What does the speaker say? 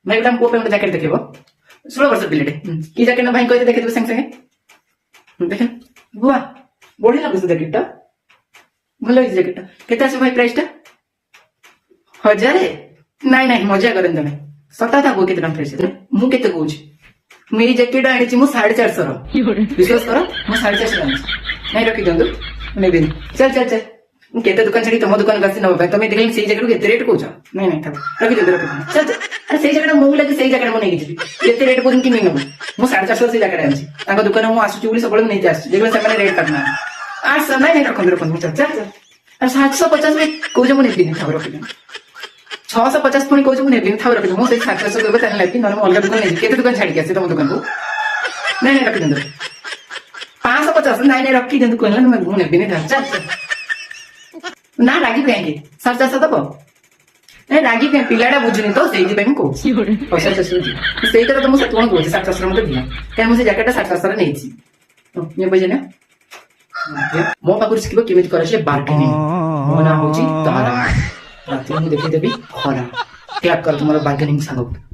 ଭାଇ ଗୋଟେ ଆମ ପୁଅ ପାଇଁ ଗୋଟେ ଜ୍ୟାକେଟ ଦେଖେଇବ 16 ବର୍ଷ ପିଲାଟେ କି ଜ୍ୟାକେଟ ନା ଭାଇ କହିଲେ ଦେଖେଇଦେବେ ସାଙ୍ଗେ ସାଙ୍ଗେ ଦେଖେ ବୁଆ ବଢିଆ ଲାଗୁଛି ଜ୍ୟାକେଟଟା ଭଲ ହେଇଛି ଜ୍ୟାକେଟଟା କେତେ ଆସିବ ଭାଇ ପ୍ରାଇସଟା 1000 ନାଇଁ ନାଇଁ ମଜା କରେন ଜଣେ ସତା ଥା କେତେ ଟଙ୍କା ପ୍ରାଇସ ମୁଁ କେତେ କହୁଛି ମୁଁ ଏଇ ଜ୍ୟାକେଟ ଆଣିଛି ମୁଁ 450 ବିଶ୍ୱାସ କର ମୁଁ 450 ଆଣିଛି ନାଇଁ ରଖିଦିଅନ୍ତୁ ନେବିନି ଚାଲ ଚାଲ ଚାଲ ମୁଁ କେତେ ଦୋକାନ ଛାଡି ତମ ଦୋକାନକୁ ଆସି ନବା ପାଇଁ ତମେ ଦେଖିଲେ ସେଇ ଜାଗାକୁ ଏତେ ରେଟ୍ କହୁଛ ନାଇଁ ନାଇଁ ଥାଉ ରଖିଦିଅନ୍ତୁ ରଖିଦିଅନ୍ତୁ ଚାଲ ଆରେ ସେଇ ଜାଗାଟା ମୁଁ ଲାଗି ସେଇ ଜାଗାଟା ମୁଁ ନେଇକି ଯିବି ଏତେ ରେଟ୍ କହୁଛନ୍ତି କି ନେଇ ନେବୁ ମୁଁ 450 ସେଇ ଜାଗାରେ ଆଣିଛି ତାଙ୍କ ଦୋକାନ ମୁଁ ଆସୁଛି ବୋଲି ସବୁବେଳେ ନେଇକି ଆସିଛି ଦେଖିଲେ ସେମାନେ ରେଟ୍ କାଟୁନାହାନ୍ତି 800 ନାଇଁ ନାଇଁ ରଖନ୍ତୁ ରଖନ୍ତୁ ଚାଲ ଚାଲ ଚାଲ ଆଉ 750 ବି କହୁଛ ମୁଁ ନେବିନି ଥାଉ ରଖିଦିଅନ୍ତୁ 650 ପୁଣି କହୁଛି ମୁଁ ନେବିନି ଥାଉ ରଖିଦିଅନ୍ତୁ ମୁଁ ସେଇ 750 କହିବ ତାହେଲେ ନେବି ନହେଲେ ମୁଁ ଅଲଗା ଦୋକାନ ନେଇଯିବି କେତେ ଦୋକାନ ଛାଡିକି ଆସି ତମ ଦୋକାନକୁ ନାଇଁ ନାଇଁ ରଖିଦିଅନ୍ତୁ 550 ନାଇଁ ନାଇଁ ରଖିଦିଅନ୍ତୁ କହିଲେ ମୁଁ ନେବିନି ଚାଲ ଚାଲ ନା ରାଗି କାହିଁକି 750 ଦବ ନାଇଁ ରାଗି କାହିଁ ପିଲାଟା ବୁଝୁନି ତ ସେଇଥିପାଇଁ ମୁଁ କହୁଛି ପଇସା ଶେଷୁଛି ସେଇ କଥା ତ ମୁଁ ସେତେବେଳେ କହୁଛି 750 ମତେ ଦିଅ କାରଣ ମୁଁ ସେ ଜ୍ୟାକେଟଟା 750 ନେଇଛି ପଇସା ନା ମୋ ପାଖରୁ ଶିଖିବ କେମିତି କରାଯାଏ ବାର୍ଗେନିଂ ମୋ ନାଁ ହଉଛି ତାରା ରାତିରେ ମୁଁ ଦେଖିଦେବି ଖରା କ୍ଲାପ୍ କର ତୁମର ବାର୍ଗେନିଂ ସାଙ୍ଗ